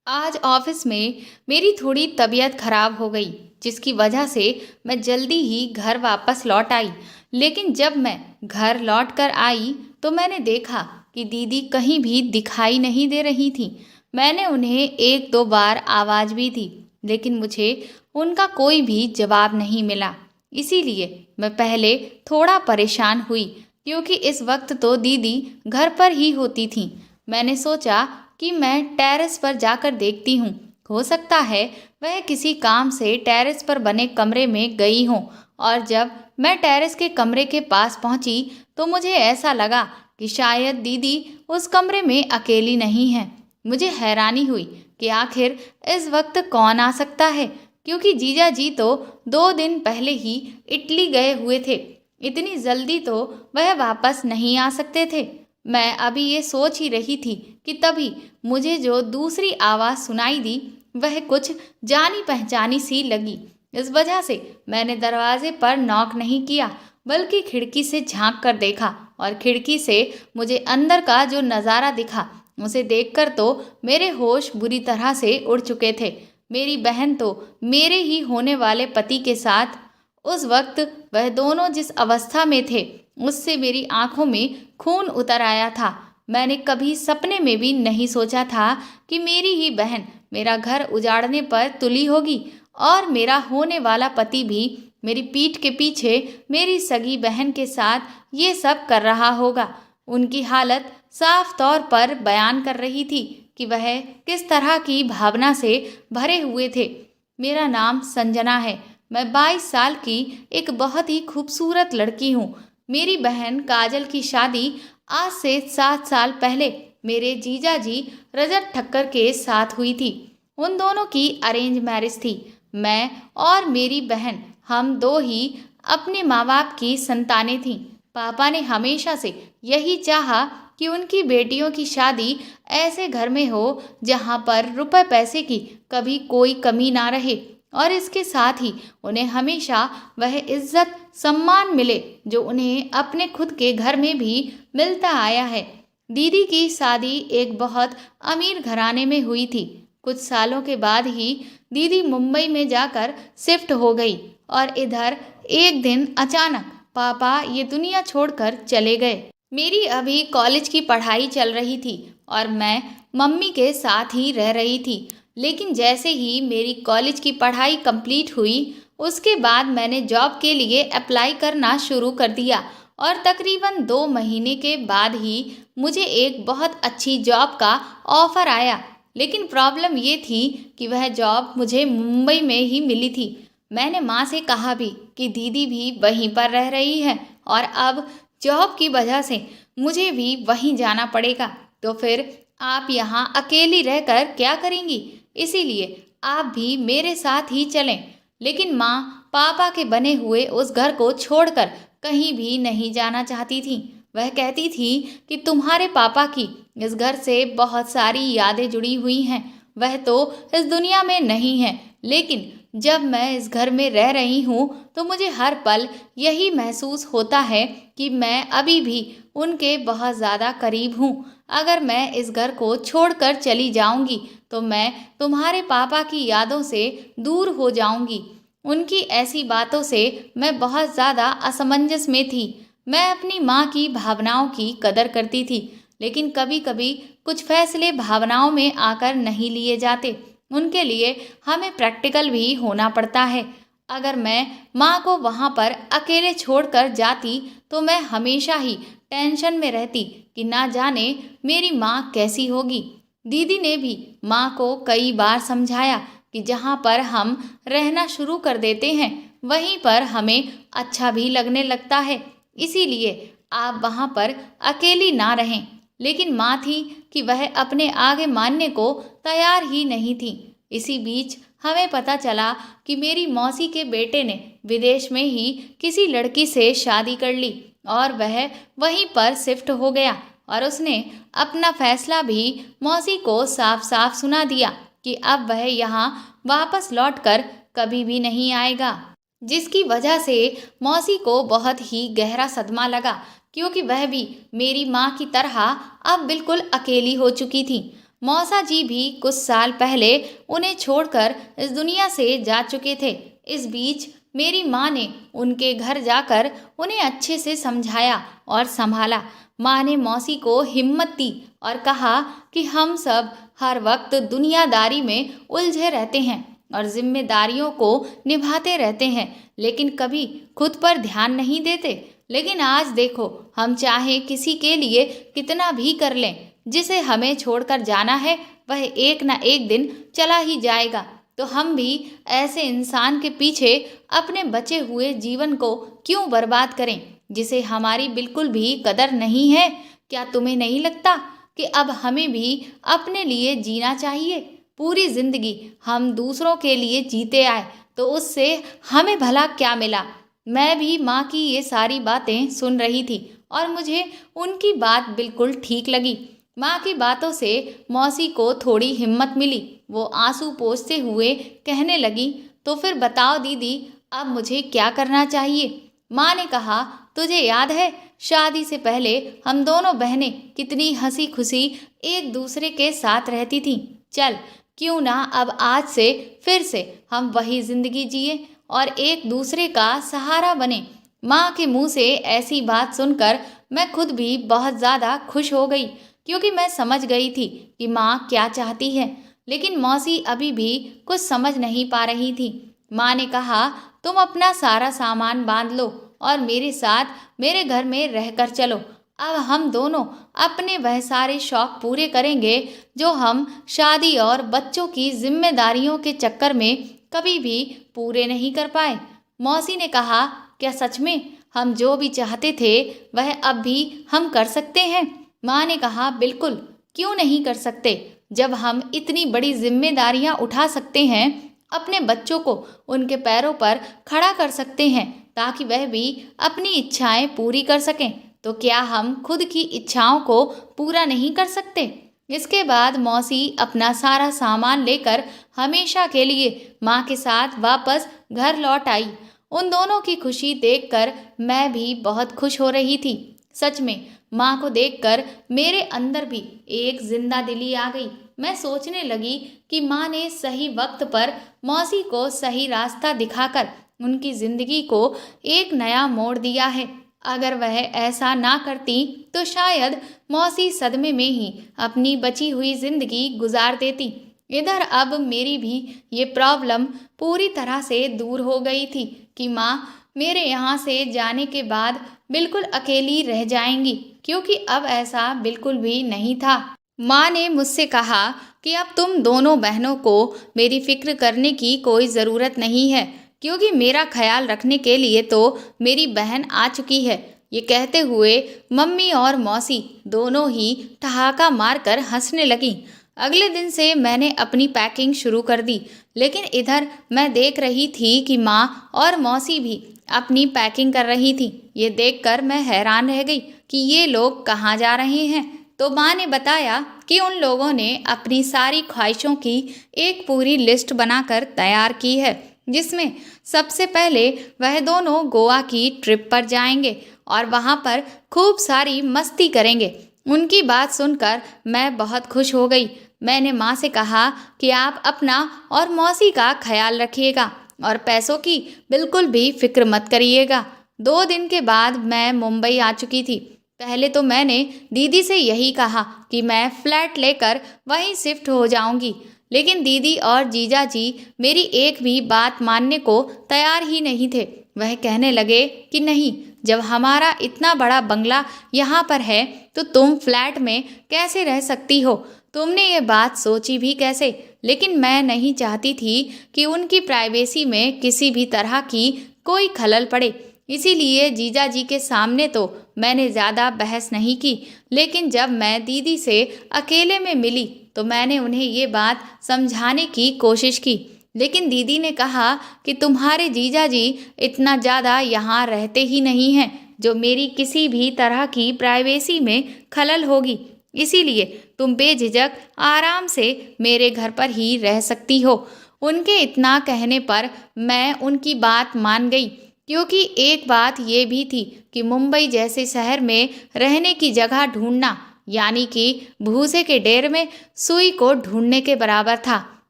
आज ऑफिस में मेरी थोड़ी तबीयत खराब हो गई, जिसकी वजह से मैं जल्दी ही घर वापस लौट आई। लेकिन जब मैं घर लौट कर आई तो मैंने देखा कि दीदी कहीं भी दिखाई नहीं दे रही थी। मैंने उन्हें एक दो बार आवाज़ भी दी, लेकिन मुझे उनका कोई भी जवाब नहीं मिला। इसीलिए मैं पहले थोड़ा परेशान हुई, क्योंकि इस वक्त तो दीदी घर पर ही होती थी। मैंने सोचा कि मैं टेरेस पर जाकर देखती हूँ। हो सकता है वह किसी काम से टेरेस पर बने कमरे में गई हो। और जब मैं टेरेस के कमरे के पास पहुंची तो मुझे ऐसा लगा कि शायद दीदी उस कमरे में अकेली नहीं है। मुझे हैरानी हुई कि आखिर इस वक्त कौन आ सकता है, क्योंकि जीजा जी तो 2 दिन पहले ही इटली गए हुए थे। इतनी जल्दी तो वह वापस नहीं आ सकते थे। मैं अभी ये सोच ही रही थी कि तभी मुझे जो दूसरी आवाज़ सुनाई दी वह कुछ जानी पहचानी सी लगी। इस वजह से मैंने दरवाजे पर नॉक नहीं किया, बल्कि खिड़की से झांक कर देखा। और खिड़की से मुझे अंदर का जो नज़ारा दिखा, उसे देखकर तो मेरे होश बुरी तरह से उड़ चुके थे। मेरी बहन तो मेरे ही होने वाले पति के साथ उस वक्त वह दोनों जिस अवस्था में थे, उससे मेरी आंखों में खून उतर आया था। मैंने कभी सपने में भी नहीं सोचा था कि मेरी ही बहन मेरा घर उजाड़ने पर तुली होगी, और मेरा होने वाला पति भी मेरी पीठ के पीछे मेरी सगी बहन के साथ ये सब कर रहा होगा। उनकी हालत साफ तौर पर बयान कर रही थी कि वह किस तरह की भावना से भरे हुए थे। मेरा नाम संजना है। मैं 22 साल की एक बहुत ही खूबसूरत लड़की हूँ। मेरी बहन काजल की शादी आज से 7 साल पहले मेरे जीजा जी रजत ठक्कर के साथ हुई थी। उन दोनों की अरेंज मैरिज थी। मैं और मेरी बहन, हम दो ही अपने माँ बाप की संतानें थीं। पापा ने हमेशा से यही चाहा कि उनकी बेटियों की शादी ऐसे घर में हो जहाँ पर रुपए पैसे की कभी कोई कमी ना रहे, और इसके साथ ही उन्हें हमेशा वह इज्जत सम्मान मिले जो उन्हें अपने खुद के घर में भी मिलता आया है। दीदी की शादी एक बहुत अमीर घराने में हुई थी। कुछ सालों के बाद ही दीदी मुंबई में जाकर शिफ्ट हो गई, और इधर एक दिन अचानक पापा ये दुनिया छोड़कर चले गए। मेरी अभी कॉलेज की पढ़ाई चल रही थी और मैं मम्मी के साथ ही रह रही थी। लेकिन जैसे ही मेरी कॉलेज की पढ़ाई कंप्लीट हुई, उसके बाद मैंने जॉब के लिए अप्लाई करना शुरू कर दिया, और तकरीबन 2 महीने के बाद ही मुझे एक बहुत अच्छी जॉब का ऑफ़र आया। लेकिन प्रॉब्लम ये थी कि वह जॉब मुझे मुंबई में ही मिली थी। मैंने माँ से कहा भी कि दीदी भी वहीं पर रह रही है, और अब जॉब की वजह से मुझे भी वहीं जाना पड़ेगा। तो फिर आप यहाँ अकेली रहकर क्या करेंगी? इसीलिए आप भी मेरे साथ ही चलें। लेकिन माँ पापा के बने हुए उस घर को छोड़कर कहीं भी नहीं जाना चाहती थी। वह कहती थी कि तुम्हारे पापा की इस घर से बहुत सारी यादें जुड़ी हुई हैं। वह तो इस दुनिया में नहीं है, लेकिन जब मैं इस घर में रह रही हूँ तो मुझे हर पल यही महसूस होता है कि मैं अभी भी उनके बहुत ज़्यादा करीब हूँ। अगर मैं इस घर को छोड़कर चली जाऊंगी तो मैं तुम्हारे पापा की यादों से दूर हो जाऊंगी। उनकी ऐसी बातों से मैं बहुत ज़्यादा असमंजस में थी। मैं अपनी माँ की भावनाओं की कदर करती थी, लेकिन कभी कभी कुछ फैसले भावनाओं में आकर नहीं लिए जाते। उनके लिए हमें प्रैक्टिकल भी होना पड़ता है। अगर मैं माँ को वहाँ पर अकेले छोड़कर जाती तो मैं हमेशा ही टेंशन में रहती कि ना जाने मेरी माँ कैसी होगी। दीदी ने भी माँ को कई बार समझाया कि जहाँ पर हम रहना शुरू कर देते हैं वहीं पर हमें अच्छा भी लगने लगता है। इसीलिए आप वहाँ पर अकेली ना रहें। लेकिन माँ थी कि वह अपने आगे मानने को तैयार ही नहीं थी। इसी बीच हमें पता चला कि मेरी मौसी के बेटे ने विदेश में ही किसी लड़की से शादी कर ली, और वह वहीं पर शिफ्ट हो गया। और उसने अपना फैसला भी मौसी को साफ साफ सुना दिया कि अब वह यहाँ वापस लौटकर कभी भी नहीं आएगा। जिसकी वजह से मौसी को बहुत ही गहरा सदमा लगा, क्योंकि वह भी मेरी माँ की तरह अब बिल्कुल अकेली हो चुकी थी। मौसा जी भी कुछ साल पहले उन्हें छोड़कर इस दुनिया से जा चुके थे। इस बीच मेरी माँ ने उनके घर जाकर उन्हें अच्छे से समझाया और संभाला। माँ ने मौसी को हिम्मत दी और कहा कि हम सब हर वक्त दुनियादारी में उलझे रहते हैं और जिम्मेदारियों को निभाते रहते हैं, लेकिन कभी खुद पर ध्यान नहीं देते। लेकिन आज देखो, हम चाहे किसी के लिए कितना भी कर लें, जिसे हमें छोड़कर जाना है वह एक ना एक दिन चला ही जाएगा। तो हम भी ऐसे इंसान के पीछे अपने बचे हुए जीवन को क्यों बर्बाद करें, जिसे हमारी बिल्कुल भी कदर नहीं है। क्या तुम्हें नहीं लगता कि अब हमें भी अपने लिए जीना चाहिए? पूरी जिंदगी हम दूसरों के लिए जीते आए तो उससे हमें भला क्या मिला? मैं भी माँ की ये सारी बातें सुन रही थी और मुझे उनकी बात बिल्कुल ठीक लगी। माँ की बातों से मौसी को थोड़ी हिम्मत मिली। वो आंसू पोंछते हुए कहने लगी, तो फिर बताओ दीदी, अब मुझे क्या करना चाहिए? माँ ने कहा, तुझे याद है शादी से पहले हम दोनों बहनें कितनी हंसी खुशी एक दूसरे के साथ रहती थीं। चल, क्यों ना अब आज से फिर से हम वही जिंदगी जिए और एक दूसरे का सहारा बने। माँ के मुंह से ऐसी बात सुनकर मैं खुद भी बहुत ज़्यादा खुश हो गई, क्योंकि मैं समझ गई थी कि माँ क्या चाहती है। लेकिन मौसी अभी भी कुछ समझ नहीं पा रही थी। माँ ने कहा, तुम अपना सारा सामान बांध लो और मेरे साथ मेरे घर में रहकर चलो। अब हम दोनों अपने वह सारे शौक पूरे करेंगे जो हम शादी और बच्चों की जिम्मेदारियों के चक्कर में कभी भी पूरे नहीं कर पाए। मौसी ने कहा, क्या सच में हम जो भी चाहते थे वह अब भी हम कर सकते हैं? माँ ने कहा, बिल्कुल, क्यों नहीं कर सकते। जब हम इतनी बड़ी जिम्मेदारियां उठा सकते हैं, अपने बच्चों को उनके पैरों पर खड़ा कर सकते हैं ताकि वह भी अपनी इच्छाएं पूरी कर सकें, तो क्या हम खुद की इच्छाओं को पूरा नहीं कर सकते? इसके बाद मौसी अपना सारा सामान लेकर हमेशा के लिए माँ के साथ वापस घर लौट आई। उन दोनों की खुशी देखकर मैं भी बहुत खुश हो रही थी। सच में माँ को देखकर मेरे अंदर भी एक जिंदा दिली आ गई। मैं सोचने लगी कि माँ ने सही वक्त पर मौसी को सही रास्ता दिखाकर उनकी जिंदगी को एक नया मोड़ दिया है। अगर वह ऐसा ना करती तो शायद मौसी सदमे में ही अपनी बची हुई जिंदगी गुजार देती। इधर अब मेरी भी ये प्रॉब्लम पूरी तरह से दूर हो गई थी कि माँ मेरे यहाँ से जाने के बाद बिल्कुल अकेली रह जाएंगी, क्योंकि अब ऐसा बिल्कुल भी नहीं था। माँ ने मुझसे कहा कि अब तुम दोनों बहनों को मेरी फिक्र करने की कोई ज़रूरत नहीं है, क्योंकि मेरा ख्याल रखने के लिए तो मेरी बहन आ चुकी है। ये कहते हुए मम्मी और मौसी दोनों ही ठहाका मारकर हंसने लगीं। अगले दिन से मैंने अपनी पैकिंग शुरू कर दी, लेकिन इधर मैं देख रही थी कि माँ और मौसी भी अपनी पैकिंग कर रही थी। ये देखकर मैं हैरान रह गई कि ये लोग कहाँ जा रहे हैं। तो माँ ने बताया कि उन लोगों ने अपनी सारी ख्वाहिशों की एक पूरी लिस्ट बनाकर तैयार की है, जिसमें सबसे पहले वह दोनों गोवा की ट्रिप पर जाएंगे और वहाँ पर खूब सारी मस्ती करेंगे। उनकी बात सुनकर मैं बहुत खुश हो गई। मैंने माँ से कहा कि आप अपना और मौसी का ख्याल रखिएगा और पैसों की बिल्कुल भी फिक्र मत करिएगा। 2 दिन के बाद मैं मुंबई आ चुकी थी। पहले तो मैंने दीदी से यही कहा कि मैं फ्लैट लेकर वहीं शिफ्ट हो जाऊंगी, लेकिन दीदी और जीजा जी मेरी एक भी बात मानने को तैयार ही नहीं थे। वह कहने लगे कि नहीं, जब हमारा इतना बड़ा बंगला यहाँ पर है तो तुम फ्लैट में कैसे रह सकती हो? तुमने ये बात सोची भी कैसे? लेकिन मैं नहीं चाहती थी कि उनकी प्राइवेसी में किसी भी तरह की कोई खलल पड़े, इसीलिए जीजा जी के सामने तो मैंने ज़्यादा बहस नहीं की। लेकिन जब मैं दीदी से अकेले में मिली तो मैंने उन्हें ये बात समझाने की कोशिश की, लेकिन दीदी ने कहा कि तुम्हारे जीजा जी इतना ज़्यादा यहाँ रहते ही नहीं हैं जो मेरी किसी भी तरह की प्राइवेसी में खलल होगी, इसीलिए तुम बेझिझक आराम से मेरे घर पर ही रह सकती हो। उनके इतना कहने पर मैं उनकी बात मान गई, क्योंकि एक बात ये भी थी कि मुंबई जैसे शहर में रहने की जगह ढूंढना यानी कि भूसे के ढेर में सुई को ढूंढने के बराबर था।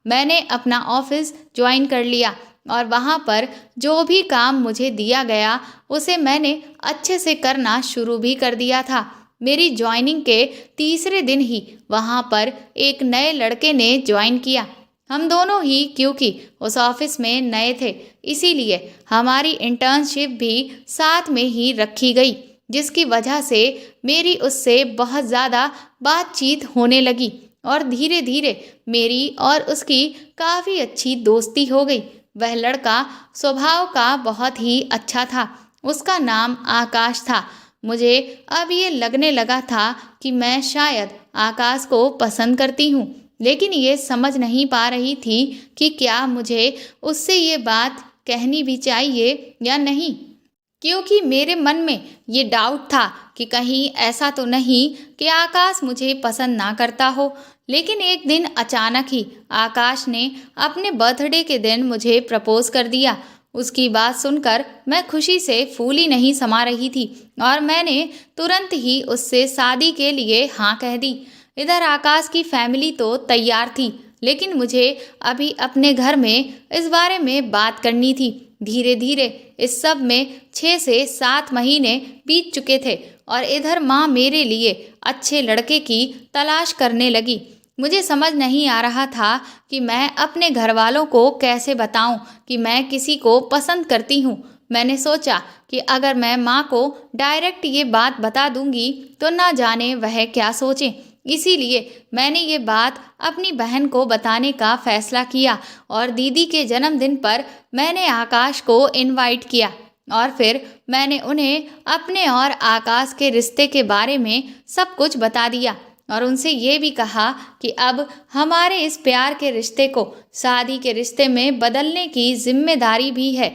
मैंने अपना ऑफिस ज्वाइन कर लिया और वहाँ पर जो भी काम मुझे दिया गया उसे मैंने अच्छे से करना शुरू भी कर दिया था। मेरी ज्वाइनिंग के तीसरे दिन ही वहाँ पर एक नए लड़के ने ज्वाइन किया। हम दोनों ही क्योंकि उस ऑफिस में नए थे, इसीलिए हमारी इंटर्नशिप भी साथ में ही रखी गई, जिसकी वजह से मेरी उससे बहुत ज़्यादा बातचीत होने लगी और धीरे धीरे मेरी और उसकी काफ़ी अच्छी दोस्ती हो गई। वह लड़का स्वभाव का बहुत ही अच्छा था। उसका नाम आकाश था। मुझे अब ये लगने लगा था कि मैं शायद आकाश को पसंद करती हूँ, लेकिन ये समझ नहीं पा रही थी कि क्या मुझे उससे ये बात कहनी भी चाहिए या नहीं, क्योंकि मेरे मन में ये डाउट था कि कहीं ऐसा तो नहीं कि आकाश मुझे पसंद ना करता हो। लेकिन एक दिन अचानक ही आकाश ने अपने बर्थडे के दिन मुझे प्रपोज कर दिया। उसकी बात सुनकर मैं खुशी से फूली नहीं समा रही थी और मैंने तुरंत ही उससे शादी के लिए हाँ कह दी। इधर आकाश की फैमिली तो तैयार थी, लेकिन मुझे अभी अपने घर में इस बारे में बात करनी थी। धीरे धीरे इस सब में 6 से 7 महीने बीत चुके थे और इधर माँ मेरे लिए अच्छे लड़के की तलाश करने लगी। मुझे समझ नहीं आ रहा था कि मैं अपने घर वालों को कैसे बताऊं कि मैं किसी को पसंद करती हूँ। मैंने सोचा कि अगर मैं माँ को डायरेक्ट ये बात बता दूंगी तो ना जाने वह क्या सोचें। इसीलिए मैंने ये बात अपनी बहन को बताने का फैसला किया और दीदी के जन्मदिन पर मैंने आकाश को इनवाइट किया और फिर मैंने उन्हें अपने और आकाश के रिश्ते के बारे में सब कुछ बता दिया और उनसे ये भी कहा कि अब हमारे इस प्यार के रिश्ते को शादी के रिश्ते में बदलने की जिम्मेदारी भी है,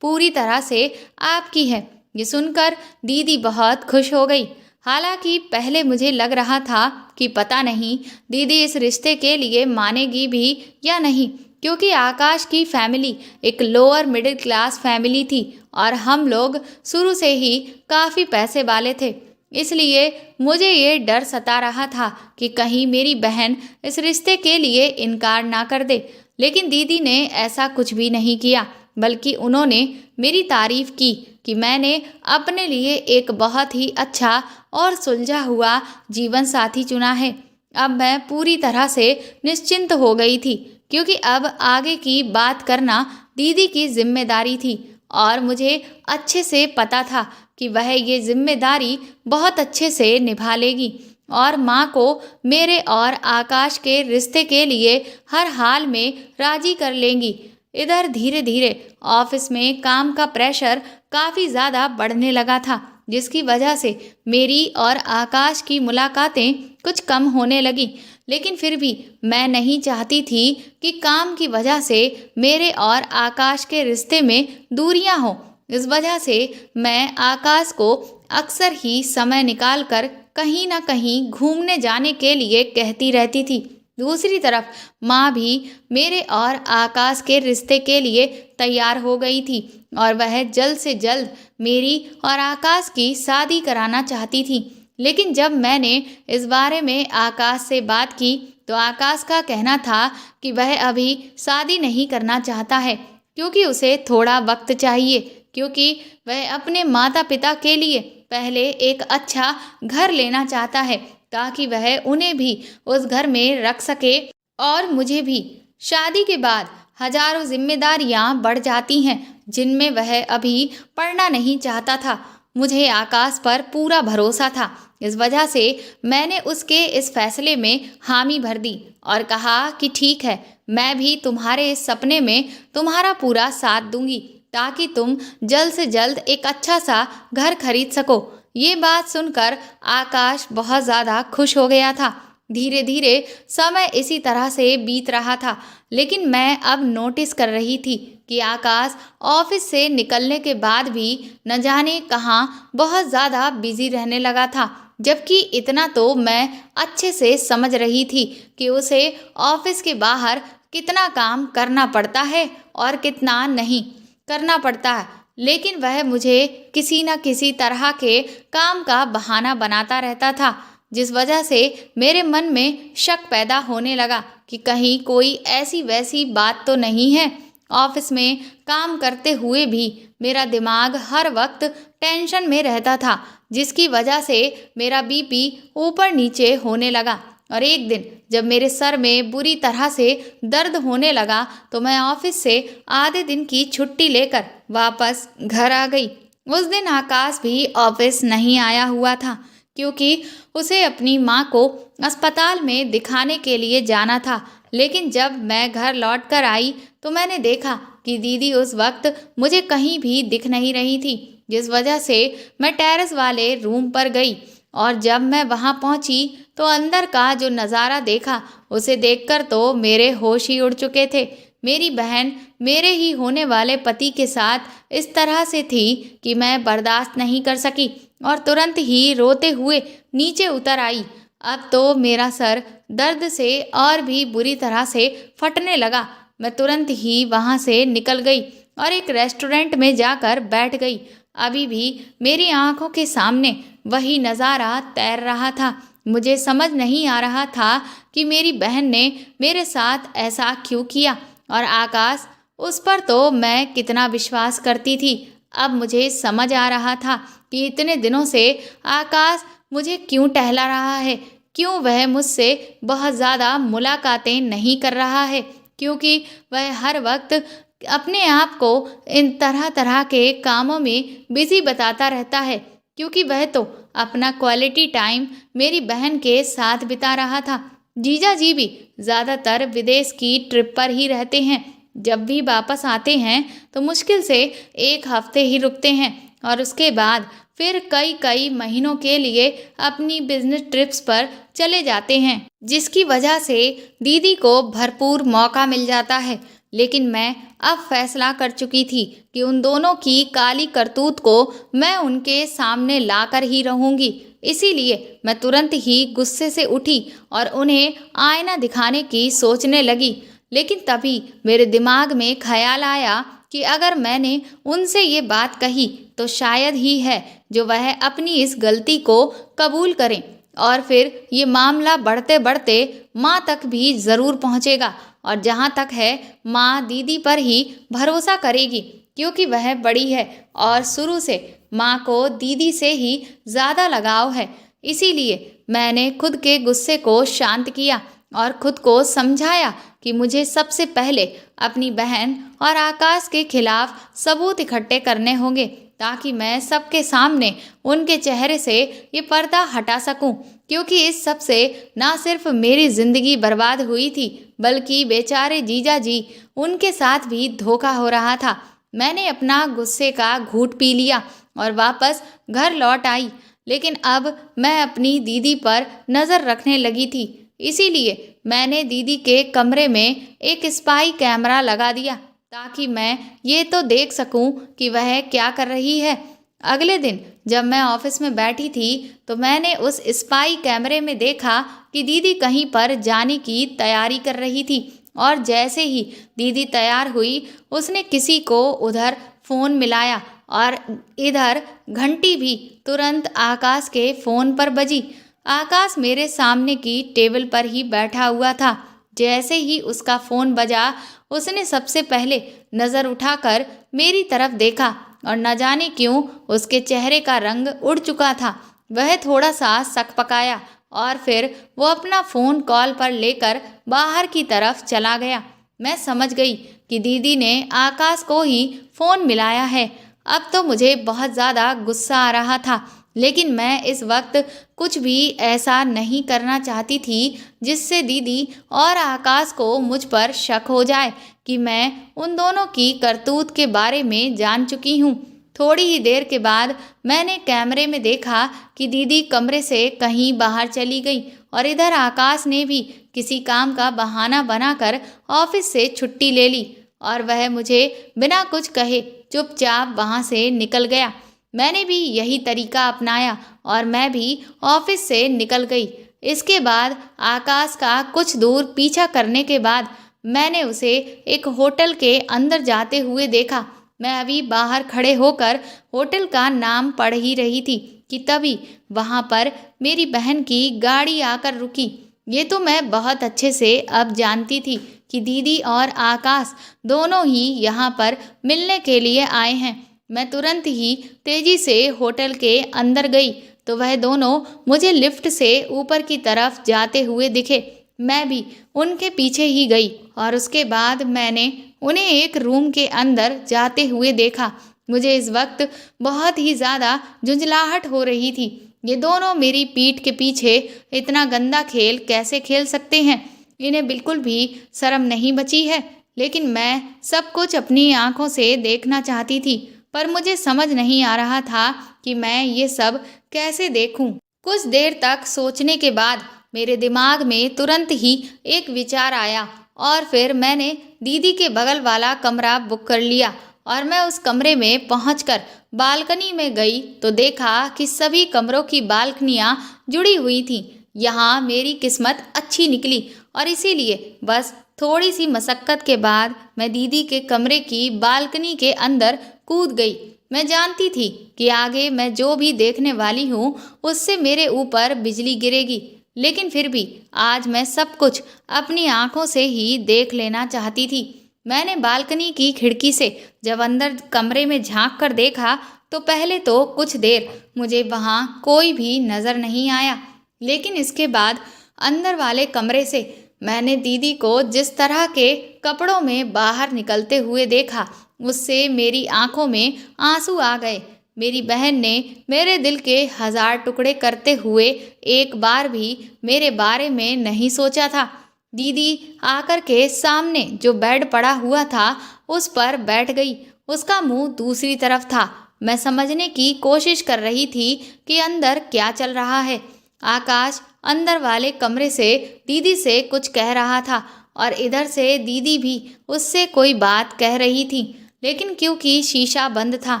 पूरी तरह से आपकी है। ये सुनकर दीदी बहुत खुश हो गई। हालांकि पहले मुझे लग रहा था कि पता नहीं दीदी इस रिश्ते के लिए मानेगी भी या नहीं, क्योंकि आकाश की फैमिली एक लोअर मिडिल क्लास फैमिली थी और हम लोग शुरू से ही काफ़ी पैसे वाले थे। इसलिए मुझे ये डर सता रहा था कि कहीं मेरी बहन इस रिश्ते के लिए इनकार ना कर दे। लेकिन दीदी ने ऐसा कुछ भी नहीं किया, बल्कि उन्होंने मेरी तारीफ की कि मैंने अपने लिए एक बहुत ही अच्छा और सुलझा हुआ जीवन साथी चुना है। अब मैं पूरी तरह से निश्चिंत हो गई थी, क्योंकि अब आगे की बात करना दीदी की जिम्मेदारी थी और मुझे अच्छे से पता था कि वह ये जिम्मेदारी बहुत अच्छे से निभा लेगी और माँ को मेरे और आकाश के रिश्ते के लिए हर हाल में राजी कर लेंगी। इधर धीरे धीरे ऑफिस में काम का प्रेशर काफ़ी ज़्यादा बढ़ने लगा था, जिसकी वजह से मेरी और आकाश की मुलाकातें कुछ कम होने लगी। लेकिन फिर भी मैं नहीं चाहती थी कि काम की वजह से मेरे और आकाश के रिश्ते में दूरियां हों। इस वजह से मैं आकाश को अक्सर ही समय निकाल कर कहीं ना कहीं घूमने जाने के लिए कहती रहती थी। दूसरी तरफ माँ भी मेरे और आकाश के रिश्ते के लिए तैयार हो गई थी और वह जल्द से जल्द मेरी और आकाश की शादी कराना चाहती थी। लेकिन जब मैंने इस बारे में आकाश से बात की तो आकाश का कहना था कि वह अभी शादी नहीं करना चाहता है, क्योंकि उसे थोड़ा वक्त चाहिए, क्योंकि वह अपने माता पिता के लिए पहले एक अच्छा घर लेना चाहता है ताकि वह उन्हें भी उस घर में रख सके और मुझे भी। शादी के बाद हजारों जिम्मेदारियां बढ़ जाती हैं जिनमें वह अभी पड़ना नहीं चाहता था। मुझे आकाश पर पूरा भरोसा था, इस वजह से मैंने उसके इस फैसले में हामी भर दी और कहा कि ठीक है, मैं भी तुम्हारे इस सपने में तुम्हारा पूरा साथ दूंगी ताकि तुम जल्द से जल्द एक अच्छा सा घर खरीद सको। ये बात सुनकर आकाश बहुत ज़्यादा खुश हो गया था। धीरे धीरे समय इसी तरह से बीत रहा था, लेकिन मैं अब नोटिस कर रही थी कि आकाश ऑफिस से निकलने के बाद भी न जाने कहाँ बहुत ज़्यादा बिजी रहने लगा था। जबकि इतना तो मैं अच्छे से समझ रही थी कि उसे ऑफिस के बाहर कितना काम करना पड़ता है और कितना नहीं करना पड़ता है, लेकिन वह मुझे किसी न किसी तरह के काम का बहाना बनाता रहता था। जिस वजह से मेरे मन में शक पैदा होने लगा कि कहीं कोई ऐसी वैसी बात तो नहीं है। ऑफिस में काम करते हुए भी मेरा दिमाग हर वक्त टेंशन में रहता था, जिसकी वजह से मेरा बीपी ऊपर नीचे होने लगा। और एक दिन जब मेरे सर में बुरी तरह से दर्द होने लगा तो मैं ऑफिस से आधे दिन की छुट्टी लेकर वापस घर आ गई। उस दिन आकाश भी ऑफिस नहीं आया हुआ था, क्योंकि उसे अपनी माँ को अस्पताल में दिखाने के लिए जाना था। लेकिन जब मैं घर लौट कर आई तो मैंने देखा कि दीदी उस वक्त मुझे कहीं भी दिख नहीं रही थी, जिस वजह से मैं टेरेस वाले रूम पर गई। और जब मैं वहां पहुंची तो अंदर का जो नज़ारा देखा, उसे देखकर तो मेरे होश ही उड़ चुके थे। मेरी बहन मेरे ही होने वाले पति के साथ इस तरह से थी कि मैं बर्दाश्त नहीं कर सकी और तुरंत ही रोते हुए नीचे उतर आई। अब तो मेरा सर दर्द से और भी बुरी तरह से फटने लगा। मैं तुरंत ही वहां से निकल गई और एक रेस्टोरेंट में जाकर बैठ गई। अभी भी मेरी आंखों के सामने वही नज़ारा तैर रहा था। मुझे समझ नहीं आ रहा था कि मेरी बहन ने मेरे साथ ऐसा क्यों किया, और आकाश, उस पर तो मैं कितना विश्वास करती थी। अब मुझे समझ आ रहा था कि इतने दिनों से आकाश मुझे क्यों टहला रहा है, क्यों वह मुझसे बहुत ज़्यादा मुलाकातें नहीं कर रहा है, क्योंकि वह हर वक्त अपने आप को इन तरह तरह के कामों में बिजी बताता रहता है, क्योंकि वह तो अपना क्वालिटी टाइम मेरी बहन के साथ बिता रहा था। जीजा जी भी ज़्यादातर विदेश की ट्रिप पर ही रहते हैं। जब भी वापस आते हैं तो मुश्किल से 1 हफ्ते ही रुकते हैं और उसके बाद फिर कई कई महीनों के लिए अपनी बिजनेस ट्रिप्स पर चले जाते हैं, जिसकी वजह से दीदी को भरपूर मौका मिल जाता है। लेकिन मैं अब फैसला कर चुकी थी कि उन दोनों की काली करतूत को मैं उनके सामने लाकर ही रहूंगी। इसीलिए मैं तुरंत ही गुस्से से उठी और उन्हें आईना दिखाने की सोचने लगी। लेकिन तभी मेरे दिमाग में ख्याल आया कि अगर मैंने उनसे ये बात कही तो शायद ही है जो वह अपनी इस गलती को कबूल करें, और फिर ये मामला बढ़ते बढ़ते माँ तक भी ज़रूर पहुँचेगा। और जहाँ तक है, माँ दीदी पर ही भरोसा करेगी, क्योंकि वह बड़ी है और शुरू से माँ को दीदी से ही ज़्यादा लगाव है। इसीलिए मैंने खुद के गुस्से को शांत किया और खुद को समझाया कि मुझे सबसे पहले अपनी बहन और आकाश के खिलाफ सबूत इकट्ठे करने होंगे, ताकि मैं सबके सामने उनके चेहरे से ये पर्दा हटा सकूं। क्योंकि इस सब से ना सिर्फ मेरी ज़िंदगी बर्बाद हुई थी, बल्कि बेचारे जीजा जी, उनके साथ भी धोखा हो रहा था। मैंने अपना गुस्से का घूंट पी लिया और वापस घर लौट आई। लेकिन अब मैं अपनी दीदी पर नज़र रखने लगी थी। इसीलिए मैंने दीदी के कमरे में एक स्पाई कैमरा लगा दिया, ताकि मैं ये तो देख सकूं कि वह क्या कर रही है। अगले दिन जब मैं ऑफिस में बैठी थी तो मैंने उस स्पाई कैमरे में देखा कि दीदी कहीं पर जाने की तैयारी कर रही थी, और जैसे ही दीदी तैयार हुई उसने किसी को उधर फ़ोन मिलाया और इधर घंटी भी तुरंत आकाश के फ़ोन पर बजी। आकाश मेरे सामने की टेबल पर ही बैठा हुआ था। जैसे ही उसका फ़ोन बजा, उसने सबसे पहले नज़र उठाकर मेरी तरफ देखा और न जाने क्यों उसके चेहरे का रंग उड़ चुका था। वह थोड़ा सा सकपकाया और फिर वो अपना फ़ोन कॉल पर लेकर बाहर की तरफ चला गया। मैं समझ गई कि दीदी ने आकाश को ही फ़ोन मिलाया है। अब तो मुझे बहुत ज़्यादा गुस्सा आ रहा था, लेकिन मैं इस वक्त कुछ भी ऐसा नहीं करना चाहती थी जिससे दीदी और आकाश को मुझ पर शक हो जाए कि मैं उन दोनों की करतूत के बारे में जान चुकी हूँ। थोड़ी ही देर के बाद मैंने कैमरे में देखा कि दीदी कमरे से कहीं बाहर चली गई और इधर आकाश ने भी किसी काम का बहाना बनाकर ऑफिस से छुट्टी ले ली और वह मुझे बिना कुछ कहे चुपचाप वहाँ से निकल गया। मैंने भी यही तरीका अपनाया और मैं भी ऑफिस से निकल गई। इसके बाद आकाश का कुछ दूर पीछा करने के बाद मैंने उसे एक होटल के अंदर जाते हुए देखा। मैं अभी बाहर खड़े होकर होटल का नाम पढ़ ही रही थी कि तभी वहां पर मेरी बहन की गाड़ी आकर रुकी। ये तो मैं बहुत अच्छे से अब जानती थी कि दीदी और आकाश दोनों ही यहाँ पर मिलने के लिए आए हैं। मैं तुरंत ही तेजी से होटल के अंदर गई तो वह दोनों मुझे लिफ्ट से ऊपर की तरफ जाते हुए दिखे। मैं भी उनके पीछे ही गई और उसके बाद मैंने उन्हें एक रूम के अंदर जाते हुए देखा। मुझे इस वक्त बहुत ही ज़्यादा झुंझलाहट हो रही थी। ये दोनों मेरी पीठ के पीछे इतना गंदा खेल कैसे खेल सकते हैं? इन्हें बिल्कुल भी शर्म नहीं बची है। लेकिन मैं सब कुछ अपनी आंखों से देखना चाहती थी, पर मुझे समझ नहीं आ रहा था कि मैं ये सब कैसे देखूं। कुछ देर तक सोचने के बाद मेरे दिमाग में तुरंत ही एक विचार आया और फिर मैंने दीदी के बगल वाला कमरा बुक कर लिया और मैं उस कमरे में पहुंचकर बालकनी में गई तो देखा कि सभी कमरों की बालकनियां जुड़ी हुई थीं। यहाँ मेरी किस्मत अच्छी निकली और इसीलिए बस थोड़ी सी मशक्क़त के बाद मैं दीदी के कमरे की बालकनी के अंदर कूद गई। मैं जानती थी कि आगे मैं जो भी देखने वाली हूँ उससे मेरे ऊपर बिजली गिरेगी, लेकिन फिर भी आज मैं सब कुछ अपनी आंखों से ही देख लेना चाहती थी। मैंने बालकनी की खिड़की से जब अंदर कमरे में झांक कर देखा तो पहले तो कुछ देर मुझे वहाँ कोई भी नज़र नहीं आया, लेकिन इसके बाद अंदर वाले कमरे से मैंने दीदी को जिस तरह के कपड़ों में बाहर निकलते हुए देखा उससे मेरी आंखों में आंसू आ गए। मेरी बहन ने मेरे दिल के 1000 टुकड़े करते हुए एक बार भी मेरे बारे में नहीं सोचा था। दीदी आकर के सामने जो बेड पड़ा हुआ था उस पर बैठ गई। उसका मुंह दूसरी तरफ था। मैं समझने की कोशिश कर रही थी कि अंदर क्या चल रहा है। आकाश अंदर वाले कमरे से दीदी से कुछ कह रहा था और इधर से दीदी भी उससे कोई बात कह रही थी, लेकिन क्योंकि शीशा बंद था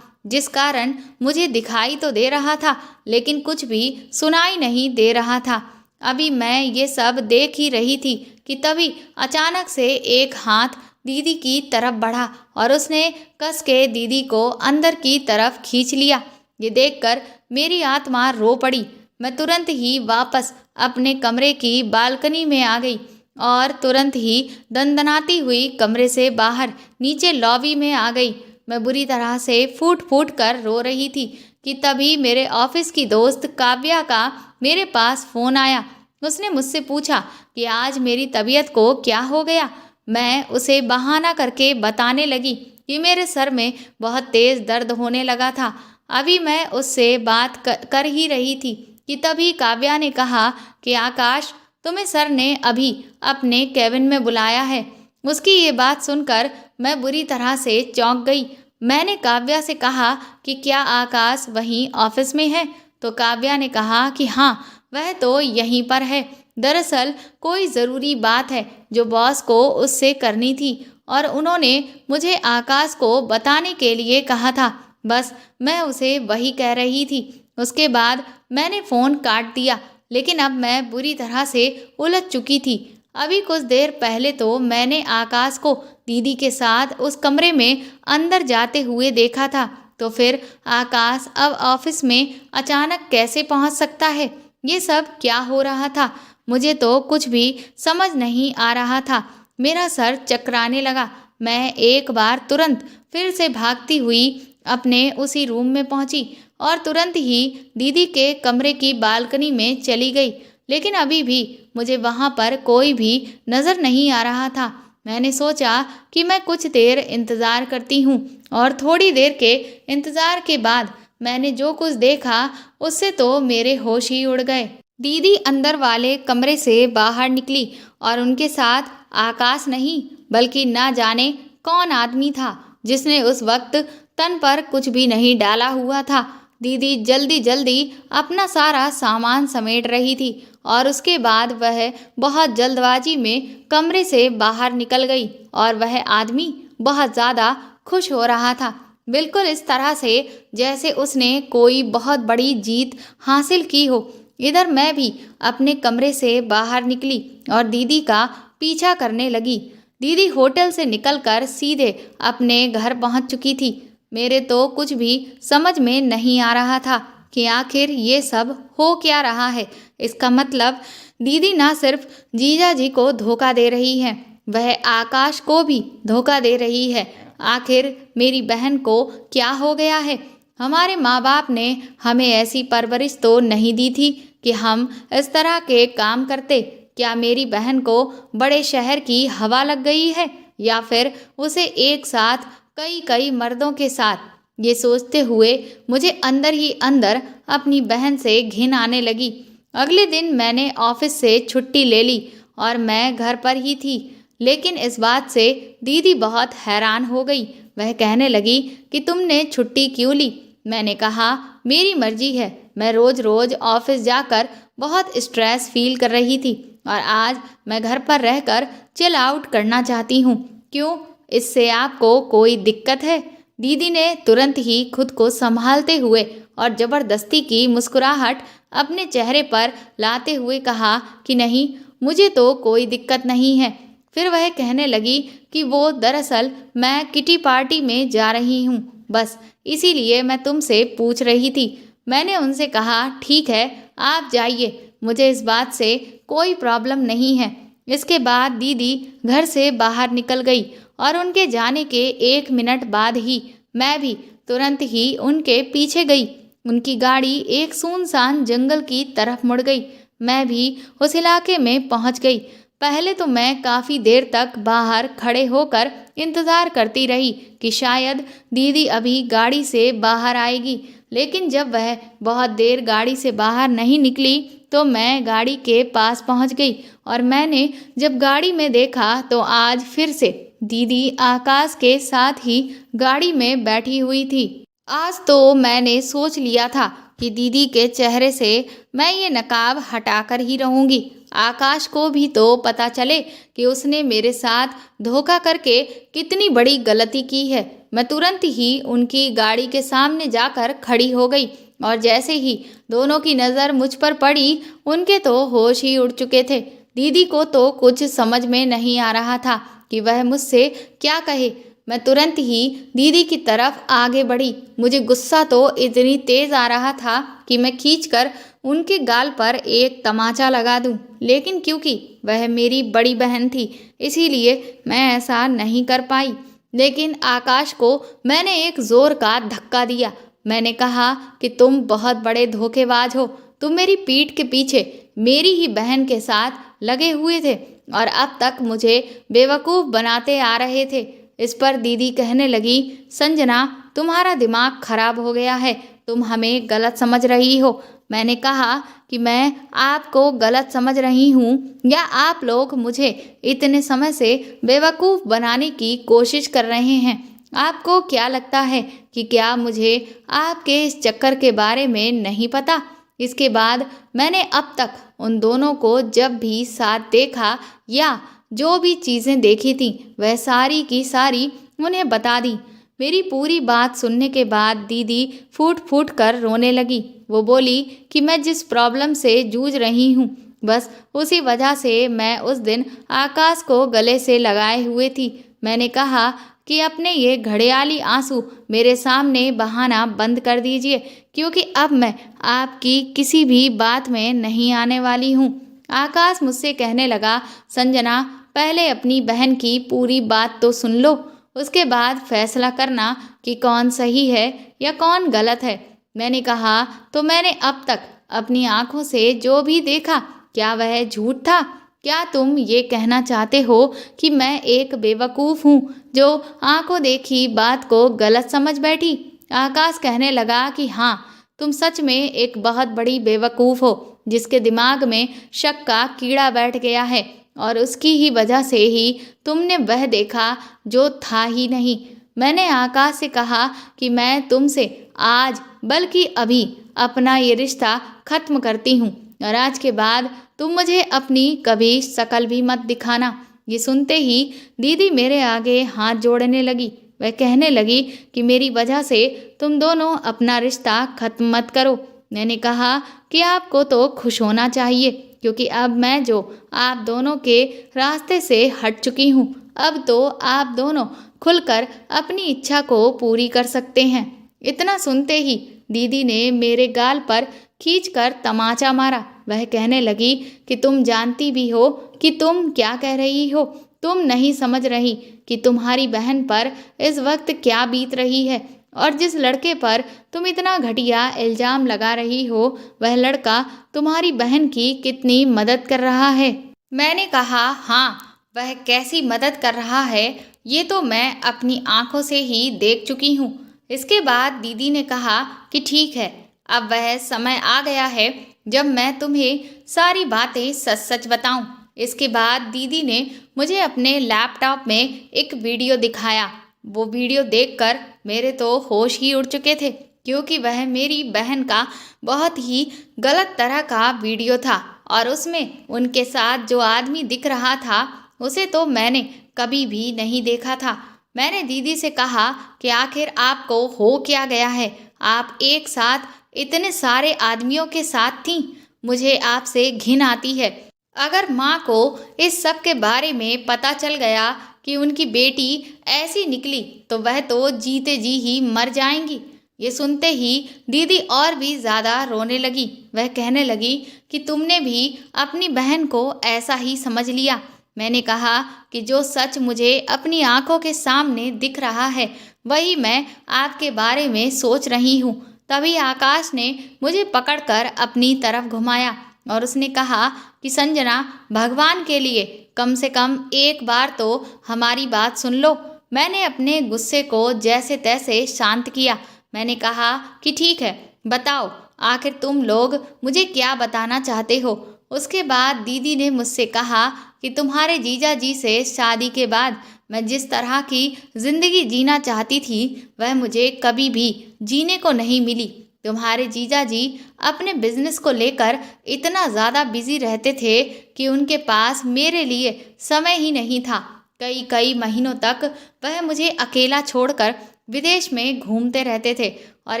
जिस कारण मुझे दिखाई तो दे रहा था लेकिन कुछ भी सुनाई नहीं दे रहा था। अभी मैं ये सब देख ही रही थी कि तभी अचानक से एक हाथ दीदी की तरफ बढ़ा और उसने कस के दीदी को अंदर की तरफ खींच लिया। ये देखकर मेरी आत्मा रो पड़ी। मैं तुरंत ही वापस अपने कमरे की बालकनी में आ गई और तुरंत ही दंदनाती हुई कमरे से बाहर नीचे लॉबी में आ गई। मैं बुरी तरह से फूट फूट कर रो रही थी कि तभी मेरे ऑफिस की दोस्त काव्या का मेरे पास फ़ोन आया। उसने मुझसे पूछा कि आज मेरी तबीयत को क्या हो गया। मैं उसे बहाना करके बताने लगी कि मेरे सर में बहुत तेज़ दर्द होने लगा था। अभी मैं उससे बात कर ही रही थी कि तभी काव्या ने कहा कि आकाश, तुम्हें सर ने अभी अपने केबिन में बुलाया है। उसकी ये बात सुनकर मैं बुरी तरह से चौंक गई। मैंने काव्या से कहा कि क्या आकाश वहीं ऑफिस में है, तो काव्या ने कहा कि हाँ, वह तो यहीं पर है। दरअसल कोई ज़रूरी बात है जो बॉस को उससे करनी थी और उन्होंने मुझे आकाश को बताने के लिए कहा था। बस मैं उसे वही कह रही थी। उसके बाद मैंने फ़ोन काट दिया, लेकिन अब मैं बुरी तरह से उलझ चुकी थी। अभी कुछ देर पहले तो मैंने आकाश को दीदी के साथ उस कमरे में अंदर जाते हुए देखा था, तो फिर आकाश अब ऑफिस में अचानक कैसे पहुंच सकता है? ये सब क्या हो रहा था? मुझे तो कुछ भी समझ नहीं आ रहा था। मेरा सर चकराने लगा। मैं एक बार तुरंत फिर से भागती हुई अपने उसी रूम में पहुंची और तुरंत ही दीदी के कमरे की बालकनी में चली गई, लेकिन अभी भी मुझे वहाँ पर कोई भी नज़र नहीं आ रहा था। मैंने सोचा कि मैं कुछ देर इंतज़ार करती हूँ और थोड़ी देर के इंतज़ार के बाद मैंने जो कुछ देखा उससे तो मेरे होश ही उड़ गए। दीदी अंदर वाले कमरे से बाहर निकली और उनके साथ आकाश नहीं बल्कि ना जाने कौन आदमी था जिसने उस वक्त तन पर कुछ भी नहीं डाला हुआ था। दीदी जल्दी जल्दी अपना सारा सामान समेट रही थी और उसके बाद वह बहुत जल्दबाजी में कमरे से बाहर निकल गई और वह आदमी बहुत ज़्यादा खुश हो रहा था, बिल्कुल इस तरह से जैसे उसने कोई बहुत बड़ी जीत हासिल की हो। इधर मैं भी अपने कमरे से बाहर निकली और दीदी का पीछा करने लगी, दीदी होटल से निकलकर सीधे अपने घर पहुंच चुकी थी। मेरे तो कुछ भी समझ में नहीं आ रहा था कि आखिर ये सब हो क्या रहा है। इसका मतलब दीदी ना सिर्फ जीजा जी को धोखा दे रही है, वह आकाश को भी धोखा दे रही है। आखिर मेरी बहन को क्या हो गया है? हमारे माँ बाप ने हमें ऐसी परवरिश तो नहीं दी थी कि हम इस तरह के काम करते। क्या मेरी बहन को बड़े शहर की हवा लग गई है, या फिर उसे एक साथ कई कई मर्दों के साथ? ये सोचते हुए मुझे अंदर ही अंदर अपनी बहन से घिन आने लगी। अगले दिन मैंने ऑफिस से छुट्टी ले ली और मैं घर पर ही थी। लेकिन इस बात से दीदी बहुत हैरान हो गई। वह कहने लगी कि तुमने छुट्टी क्यों ली? मैंने कहा मेरी मर्जी है। मैं रोज रोज ऑफिस जाकर बहुत स्ट्रेस फील कर रही थी और आज मैं घर पर रहकर चिल आउट करना चाहती हूँ। क्यों, इससे आपको कोई दिक्कत है? दीदी ने तुरंत ही खुद को संभालते हुए और जबरदस्ती की मुस्कुराहट अपने चेहरे पर लाते हुए कहा कि नहीं, मुझे तो कोई दिक्कत नहीं है। फिर वह कहने लगी कि वो दरअसल मैं किटी पार्टी में जा रही हूँ, बस इसीलिए मैं तुमसे पूछ रही थी। मैंने उनसे कहा ठीक है, आप जाइए, मुझे इस बात से कोई प्रॉब्लम नहीं है। इसके बाद दीदी घर से बाहर निकल गई और उनके जाने के 1 मिनट बाद ही मैं भी तुरंत ही उनके पीछे गई। उनकी गाड़ी एक सुनसान जंगल की तरफ मुड़ गई। मैं भी उस इलाके में पहुंच गई। पहले तो मैं काफ़ी देर तक बाहर खड़े होकर इंतज़ार करती रही कि शायद दीदी अभी गाड़ी से बाहर आएगी, लेकिन जब वह बहुत देर गाड़ी से बाहर नहीं निकली तो मैं गाड़ी के पास पहुंच गई और मैंने जब गाड़ी में देखा तो आज फिर से दीदी आकाश के साथ ही गाड़ी में बैठी हुई थी। आज तो मैंने सोच लिया था कि दीदी के चेहरे से मैं ये नकाब हटाकर ही रहूंगी। आकाश को भी तो पता चले कि उसने मेरे साथ धोखा करके कितनी बड़ी गलती की है। मैं तुरंत ही उनकी गाड़ी के सामने जाकर खड़ी हो गई और जैसे ही दोनों की नज़र मुझ पर पड़ी, उनके तो होश ही उड़ चुके थे। दीदी को तो कुछ समझ में नहीं आ रहा था कि वह मुझसे क्या कहे। मैं तुरंत ही दीदी की तरफ आगे बढ़ी। मुझे गुस्सा तो इतनी तेज आ रहा था कि मैं खींचकर उनके गाल पर एक तमाचा लगा दूं, लेकिन क्योंकि वह मेरी बड़ी बहन थी इसीलिए मैं ऐसा नहीं कर पाई। लेकिन आकाश को मैंने एक जोर का धक्का दिया। मैंने कहा कि तुम बहुत बड़े धोखेबाज हो। तुम मेरी पीठ के पीछे मेरी ही बहन के साथ लगे हुए थे और अब तक मुझे बेवकूफ़ बनाते आ रहे थे। इस पर दीदी कहने लगी, संजना, तुम्हारा दिमाग खराब हो गया है, तुम हमें गलत समझ रही हो। मैंने कहा कि मैं आपको गलत समझ रही हूँ या आप लोग मुझे इतने समय से बेवकूफ़ बनाने की कोशिश कर रहे हैं? आपको क्या लगता है कि क्या मुझे आपके इस चक्कर के बारे में नहीं पता? इसके बाद मैंने अब तक उन दोनों को जब भी साथ देखा या जो भी चीज़ें देखी थी वह सारी की सारी उन्हें बता दी। मेरी पूरी बात सुनने के बाद दीदी फूट फूट कर रोने लगी। वो बोली कि मैं जिस प्रॉब्लम से जूझ रही हूँ बस उसी वजह से मैं उस दिन आकाश को गले से लगाए हुए थी। मैंने कहा कि अपने ये घड़ियाली आंसू मेरे सामने बहाना बंद कर दीजिए, क्योंकि अब मैं आपकी किसी भी बात में नहीं आने वाली हूँ। आकाश मुझसे कहने लगा, संजना, पहले अपनी बहन की पूरी बात तो सुन लो, उसके बाद फैसला करना कि कौन सही है या कौन गलत है। मैंने कहा, तो मैंने अब तक अपनी आंखों से जो भी देखा क्या वह झूठ था? क्या तुम ये कहना चाहते हो कि मैं एक बेवकूफ़ हूँ जो आंखों देखी बात को गलत समझ बैठी? आकाश कहने लगा कि हाँ, तुम सच में एक बहुत बड़ी बेवकूफ़ हो जिसके दिमाग में शक का कीड़ा बैठ गया है और उसकी ही वजह से ही तुमने वह देखा जो था ही नहीं। मैंने आकाश से कहा कि मैं तुमसे आज बल्कि अभी अपना ये रिश्ता ख़त्म करती हूँ और आज के बाद तुम मुझे अपनी कभी शक्ल भी मत दिखाना। ये सुनते ही दीदी मेरे आगे हाथ जोड़ने लगी। वह कहने लगी कि मेरी वजह से तुम दोनों अपना रिश्ता ख़त्म मत करो। मैंने कहा कि आपको तो खुश होना चाहिए, क्योंकि अब मैं जो आप दोनों के रास्ते से हट चुकी हूँ। अब तो आप दोनों खुलकर अपनी इच्छा को पूरी कर सकते हैं। इतना सुनते ही दीदी ने मेरे गाल पर खींचकर तमाचा मारा। वह कहने लगी कि तुम जानती भी हो कि तुम क्या कह रही हो। तुम नहीं समझ रही कि तुम्हारी बहन पर इस वक्त क्या बीत रही है, और जिस लड़के पर तुम इतना घटिया इल्जाम लगा रही हो वह लड़का तुम्हारी बहन की कितनी मदद कर रहा है। मैंने कहा, हाँ, वह कैसी मदद कर रहा है ये तो मैं अपनी आंखों से ही देख चुकी हूँ। इसके बाद दीदी ने कहा कि ठीक है, अब वह समय आ गया है जब मैं तुम्हें सारी बातें सच सच बताऊं। इसके बाद दीदी ने मुझे अपने लैपटॉप में एक वीडियो दिखाया। वो वीडियो देखकर मेरे तो होश ही उड़ चुके थे, क्योंकि वह मेरी बहन का बहुत ही गलत तरह का वीडियो था, और उसमें उनके साथ जो आदमी दिख रहा था उसे तो मैंने कभी भी नहीं देखा था। मैंने दीदी से कहा कि आखिर आपको हो क्या गया है, आप एक साथ इतने सारे आदमियों के साथ थीं। मुझे आपसे घिन आती है। अगर माँ को इस सब के बारे में पता चल गया कि उनकी बेटी ऐसी निकली तो वह तो जीते जी ही मर जाएंगी। ये सुनते ही दीदी और भी ज़्यादा रोने लगी। वह कहने लगी कि तुमने भी अपनी बहन को ऐसा ही समझ लिया। मैंने कहा कि जो सच मुझे अपनी आंखों के सामने दिख रहा है वही मैं आपके बारे में सोच रही हूँ। तभी आकाश ने मुझे पकड़कर अपनी तरफ घुमाया और उसने कहा कि संजना, भगवान के लिए कम से कम एक बार तो हमारी बात सुन लो। मैंने अपने गुस्से को जैसे तैसे शांत किया। मैंने कहा कि ठीक है, बताओ आखिर तुम लोग मुझे क्या बताना चाहते हो। उसके बाद दीदी ने मुझसे कहा कि तुम्हारे जीजा जी से शादी के बाद मैं जिस तरह की ज़िंदगी जीना चाहती थी वह मुझे कभी भी जीने को नहीं मिली। तुम्हारे जीजा जी अपने बिजनेस को लेकर इतना ज़्यादा बिजी रहते थे कि उनके पास मेरे लिए समय ही नहीं था। कई कई महीनों तक वह मुझे अकेला छोड़कर विदेश में घूमते रहते थे, और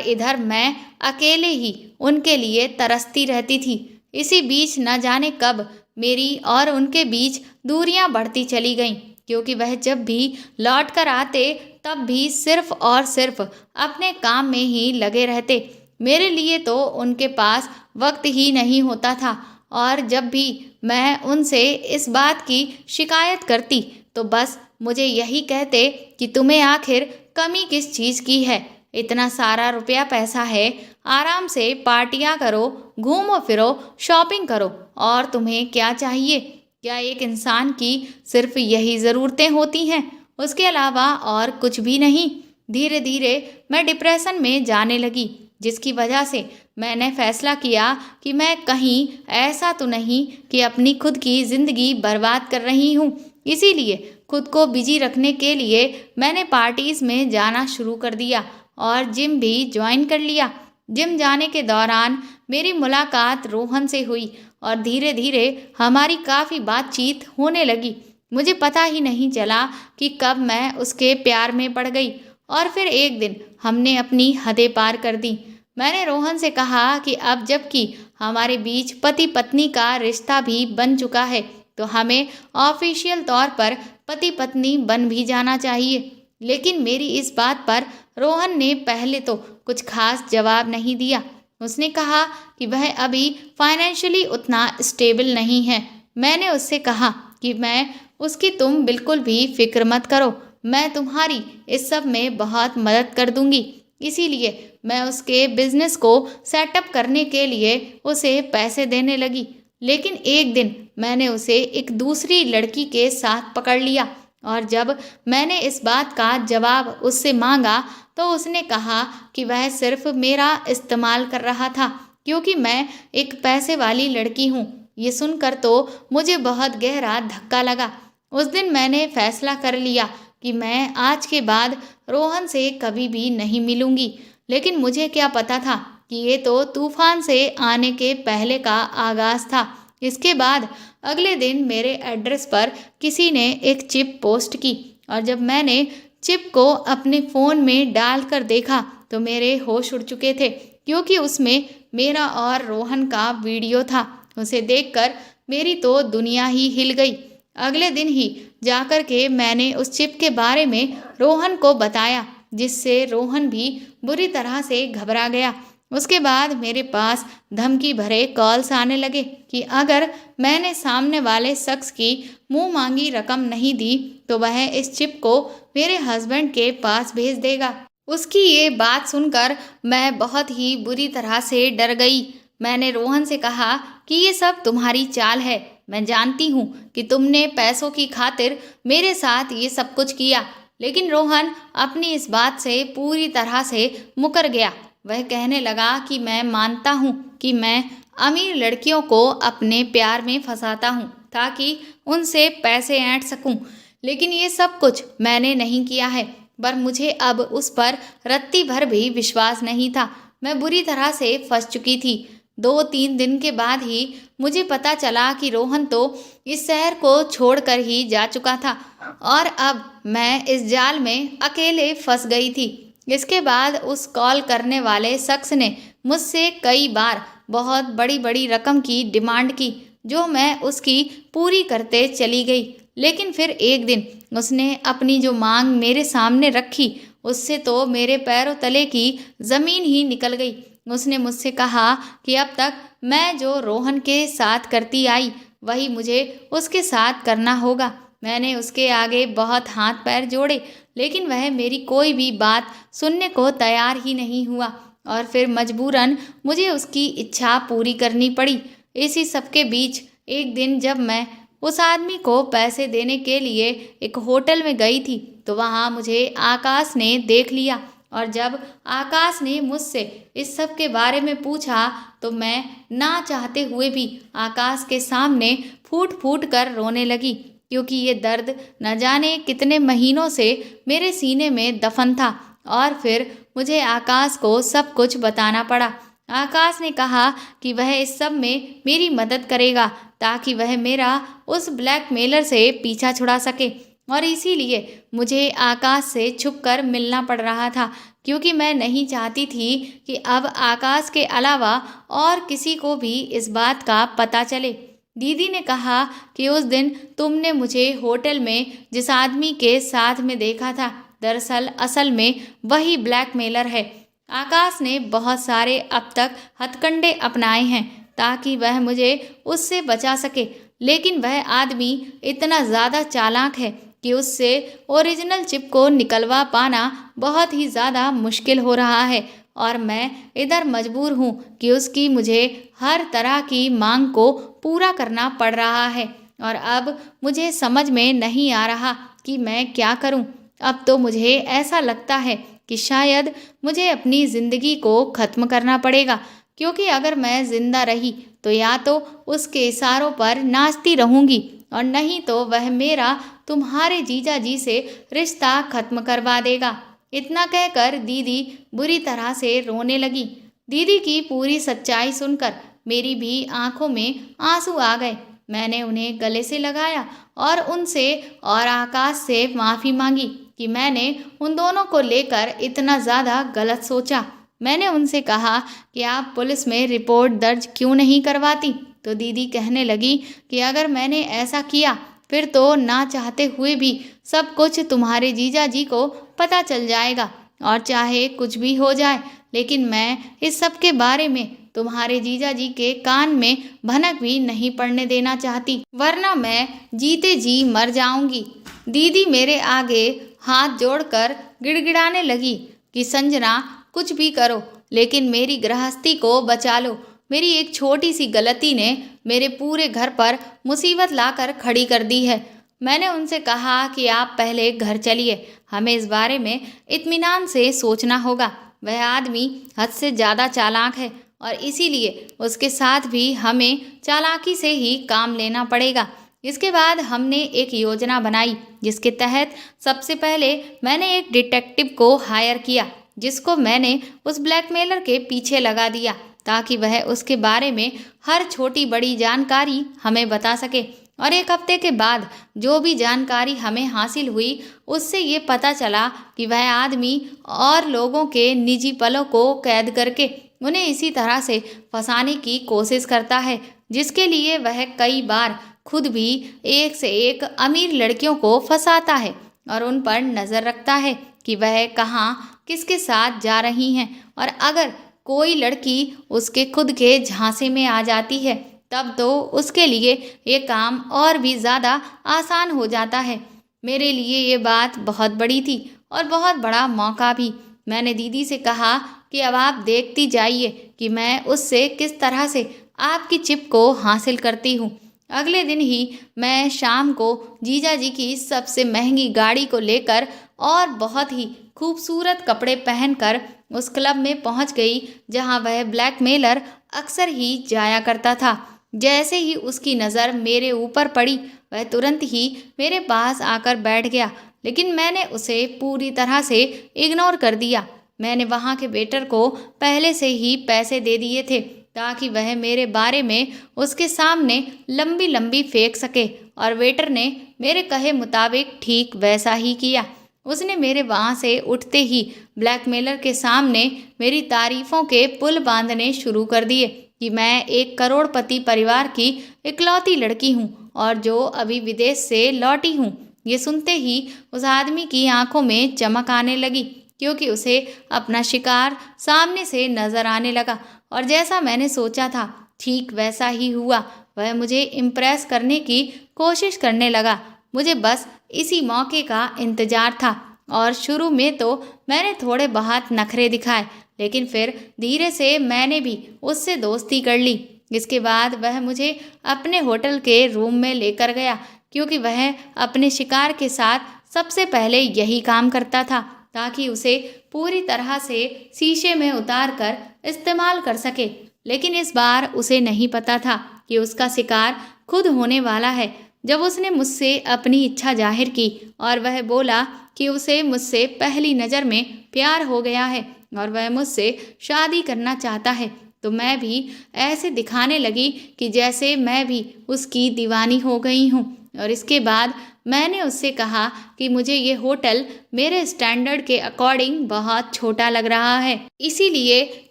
इधर मैं अकेले ही उनके लिए तरसती रहती थी। इसी बीच न जाने कब मेरी और उनके बीच दूरियां बढ़ती चली गईं, क्योंकि वह जब भी लौट कर आते तब भी सिर्फ और सिर्फ अपने काम में ही लगे रहते। मेरे लिए तो उनके पास वक्त ही नहीं होता था, और जब भी मैं उनसे इस बात की शिकायत करती तो बस मुझे यही कहते कि तुम्हें आखिर कमी किस चीज़ की है। इतना सारा रुपया पैसा है, आराम से पार्टियां करो, घूमो फिरो, शॉपिंग करो, और तुम्हें क्या चाहिए? क्या एक इंसान की सिर्फ यही ज़रूरतें होती हैं, उसके अलावा और कुछ भी नहीं? धीरे धीरे मैं डिप्रेशन में जाने लगी, जिसकी वजह से मैंने फैसला किया कि मैं कहीं ऐसा तो नहीं कि अपनी खुद की ज़िंदगी बर्बाद कर रही हूँ। इसीलिए खुद को बिजी रखने के लिए मैंने पार्टीज़ में जाना शुरू कर दिया और जिम भी ज्वाइन कर लिया। जिम जाने के दौरान मेरी मुलाकात रोहन से हुई और धीरे धीरे हमारी काफ़ी बातचीत होने लगी। मुझे पता ही नहीं चला कि कब मैं उसके प्यार में पड़ गई, और फिर एक दिन हमने अपनी हदें पार कर दी। मैंने रोहन से कहा कि अब जबकि हमारे बीच पति पत्नी का रिश्ता भी बन चुका है तो हमें ऑफिशियल तौर पर पति पत्नी बन भी जाना चाहिए। लेकिन मेरी इस बात पर रोहन ने पहले तो कुछ खास जवाब नहीं दिया। उसने कहा कि वह अभी फाइनेंशियली उतना स्टेबल नहीं है। मैंने उससे कहा कि मैं उसकी तुम बिल्कुल भी फिक्र मत करो, मैं तुम्हारी इस सब में बहुत मदद कर दूंगी। इसीलिए मैं उसके बिजनेस को सेटअप करने के लिए उसे पैसे देने लगी। लेकिन एक दिन मैंने उसे एक दूसरी लड़की के साथ पकड़ लिया, और जब मैंने इस बात का जवाब उससे मांगा तो उसने कहा कि वह सिर्फ मेरा इस्तेमाल कर रहा था क्योंकि मैं एक पैसे वाली लड़की हूँ। ये सुनकर तो मुझे बहुत गहरा धक्का लगा। उस दिन मैंने फैसला कर लिया कि मैं आज के बाद रोहन से कभी भी नहीं मिलूंगी। लेकिन मुझे क्या पता था कि ये तो तूफान से आने के पहले का आगाज था। इसके बाद अगले दिन मेरे एड्रेस पर किसी ने एक चिप पोस्ट की, और जब मैंने चिप को अपने फ़ोन में डाल कर देखा तो मेरे होश उड़ चुके थे, क्योंकि उसमें मेरा और रोहन का वीडियो था। उसे देखकर मेरी तो दुनिया ही हिल गई। अगले दिन ही जाकर के मैंने उस चिप के बारे में रोहन को बताया, जिससे रोहन भी बुरी तरह से घबरा गया। उसके बाद मेरे पास धमकी भरे कॉल्स आने लगे कि अगर मैंने सामने वाले शख्स की मुंह मांगी रकम नहीं दी तो वह इस चिप को मेरे हस्बैंड के पास भेज देगा। उसकी ये बात सुनकर मैं बहुत ही बुरी तरह से डर गई। मैंने रोहन से कहा कि ये सब तुम्हारी चाल है। मैं जानती हूँ कि तुमने पैसों की खातिर मेरे साथ ये सब कुछ किया, लेकिन रोहन अपनी इस बात से पूरी तरह से मुकर गया। वह कहने लगा कि मैं मानता हूँ कि मैं अमीर लड़कियों को अपने प्यार में फंसाता हूँ ताकि उनसे पैसे ऐंठ सकूँ, लेकिन ये सब कुछ मैंने नहीं किया है। पर मुझे अब उस पर रत्ती भर भी विश्वास नहीं था। मैं बुरी तरह से फंस चुकी थी। 2-3 दिन के बाद ही मुझे पता चला कि रोहन तो इस शहर को छोड़कर ही जा चुका था और अब मैं इस जाल में अकेले फंस गई थी। इसके बाद उस कॉल करने वाले शख्स ने मुझसे कई बार बहुत बड़ी बड़ी रकम की डिमांड की, जो मैं उसकी पूरी करते चली गई। लेकिन फिर एक दिन उसने अपनी जो मांग मेरे सामने रखी, उससे तो मेरे पैरों तले की ज़मीन ही निकल गई। उसने मुझसे कहा कि अब तक मैं जो रोहन के साथ करती आई वही मुझे उसके साथ करना होगा। मैंने उसके आगे बहुत हाथ पैर जोड़े, लेकिन वह मेरी कोई भी बात सुनने को तैयार ही नहीं हुआ और फिर मजबूरन मुझे उसकी इच्छा पूरी करनी पड़ी। इसी सब के बीच एक दिन जब मैं उस आदमी को पैसे देने के लिए एक होटल में गई थी तो वहाँ मुझे आकाश ने देख लिया और जब आकाश ने मुझसे इस सब के बारे में पूछा तो मैं ना चाहते हुए भी आकाश के सामने फूट फूट कर रोने लगी, क्योंकि ये दर्द न जाने कितने महीनों से मेरे सीने में दफन था। और फिर मुझे आकाश को सब कुछ बताना पड़ा। आकाश ने कहा कि वह इस सब में मेरी मदद करेगा ताकि वह मेरा उस ब्लैकमेलर से पीछा छुड़ा सके, और इसीलिए मुझे आकाश से छुपकर मिलना पड़ रहा था, क्योंकि मैं नहीं चाहती थी कि अब आकाश के अलावा और किसी को भी इस बात का पता चले। दीदी ने कहा कि उस दिन तुमने मुझे होटल में जिस आदमी के साथ में देखा था, दरअसल असल में वही ब्लैकमेलर है। आकाश ने बहुत सारे अब तक हथकंडे अपनाए हैं ताकि वह मुझे उससे बचा सके, लेकिन वह आदमी इतना ज़्यादा चालाक है कि उससे ओरिजिनल चिप को निकलवा पाना बहुत ही ज़्यादा मुश्किल हो रहा है और मैं इधर मजबूर हूँ कि उसकी मुझे हर तरह की मांग को पूरा करना पड़ रहा है और अब मुझे समझ में नहीं आ रहा कि मैं क्या करूँ। अब तो मुझे ऐसा लगता है कि शायद मुझे अपनी ज़िंदगी को ख़त्म करना पड़ेगा, क्योंकि अगर मैं ज़िंदा रही तो या तो उसके इशारों पर नाचती रहूँगी और नहीं तो वह मेरा तुम्हारे जीजा जी से रिश्ता ख़त्म करवा देगा। इतना कहकर दीदी बुरी तरह से रोने लगी। दीदी की पूरी सच्चाई सुनकर मेरी भी आंखों में आंसू आ गए। मैंने उन्हें गले से लगाया और उनसे और आकाश से माफ़ी मांगी कि मैंने उन दोनों को लेकर इतना ज़्यादा गलत सोचा। मैंने उनसे कहा कि आप पुलिस में रिपोर्ट दर्ज क्यों नहीं करवाती, तो दीदी कहने लगी कि अगर मैंने ऐसा किया फिर तो ना चाहते हुए भी सब कुछ तुम्हारे जीजा जी को पता चल जाएगा और चाहे कुछ भी हो जाए, लेकिन मैं इस सब के बारे में तुम्हारे जीजा जी के कान में भनक भी नहीं पड़ने देना चाहती, वरना मैं जीते जी मर जाऊंगी। दीदी मेरे आगे हाथ जोड़कर गिड़गिड़ाने लगी कि संजना कुछ भी करो लेकिन मेरी गृहस्थी को बचा लो। मेरी एक छोटी सी गलती ने मेरे पूरे घर पर मुसीबत लाकर खड़ी कर दी है। मैंने उनसे कहा कि आप पहले घर चलिए, हमें इस बारे में इत्मीनान से सोचना होगा। वह आदमी हद से ज़्यादा चालाक है और इसीलिए उसके साथ भी हमें चालाकी से ही काम लेना पड़ेगा। इसके बाद हमने एक योजना बनाई जिसके तहत सबसे पहले मैंने एक डिटेक्टिव को हायर किया, जिसको मैंने उस ब्लैकमेलर के पीछे लगा दिया ताकि वह उसके बारे में हर छोटी बड़ी जानकारी हमें बता सके। और एक हफ्ते के बाद जो भी जानकारी हमें हासिल हुई उससे ये पता चला कि वह आदमी और लोगों के निजी पलों को कैद करके उन्हें इसी तरह से फंसाने की कोशिश करता है, जिसके लिए वह कई बार खुद भी एक से एक अमीर लड़कियों को फंसाता है और उन पर नज़र रखता है कि वह कहाँ किसके साथ जा रही हैं। और अगर कोई लड़की उसके खुद के झांसे में आ जाती है तब तो उसके लिए ये काम और भी ज़्यादा आसान हो जाता है। मेरे लिए ये बात बहुत बड़ी थी और बहुत बड़ा मौका भी। मैंने दीदी से कहा कि अब आप देखती जाइए कि मैं उससे किस तरह से आपकी चिप को हासिल करती हूँ। अगले दिन ही मैं शाम को जीजा जी की सबसे महंगी गाड़ी को लेकर और बहुत ही खूबसूरत कपड़े पहनकर उस क्लब में पहुंच गई जहां वह ब्लैकमेलर अक्सर ही जाया करता था। जैसे ही उसकी नज़र मेरे ऊपर पड़ी वह तुरंत ही मेरे पास आकर बैठ गया, लेकिन मैंने उसे पूरी तरह से इग्नोर कर दिया। मैंने वहाँ के वेटर को पहले से ही पैसे दे दिए थे ताकि वह मेरे बारे में उसके सामने लंबी लंबी फेंक सके, और वेटर ने मेरे कहे मुताबिक ठीक वैसा ही किया। उसने मेरे वहाँ से उठते ही ब्लैकमेलर के सामने मेरी तारीफों के पुल बांधने शुरू कर दिए कि मैं एक करोड़पति परिवार की इकलौती लड़की हूँ और जो अभी विदेश से लौटी हूँ। ये सुनते ही उस आदमी की आंखों में चमक आने लगी क्योंकि उसे अपना शिकार सामने से नजर आने लगा, और जैसा मैंने सोचा था ठीक वैसा ही हुआ। वह मुझे इम्प्रेस करने की कोशिश करने लगा। मुझे बस इसी मौके का इंतजार था और शुरू में तो मैंने थोड़े बहुत नखरे दिखाए, लेकिन फिर धीरे से मैंने भी उससे दोस्ती कर ली। इसके बाद वह मुझे अपने होटल के रूम में लेकर गया क्योंकि वह अपने शिकार के साथ सबसे पहले यही काम करता था ताकि उसे पूरी तरह से शीशे में उतार कर इस्तेमाल कर सके। लेकिन इस बार उसे नहीं पता था कि उसका शिकार खुद होने वाला है। जब उसने मुझसे अपनी इच्छा जाहिर की और वह बोला कि उसे मुझसे पहली नज़र में प्यार हो गया है और वह मुझसे शादी करना चाहता है, तो मैं भी ऐसे दिखाने लगी कि जैसे मैं भी उसकी दीवानी हो गई हूँ। और इसके बाद मैंने उससे कहा कि मुझे ये होटल मेरे स्टैंडर्ड के अकॉर्डिंग बहुत छोटा लग रहा है, इसीलिए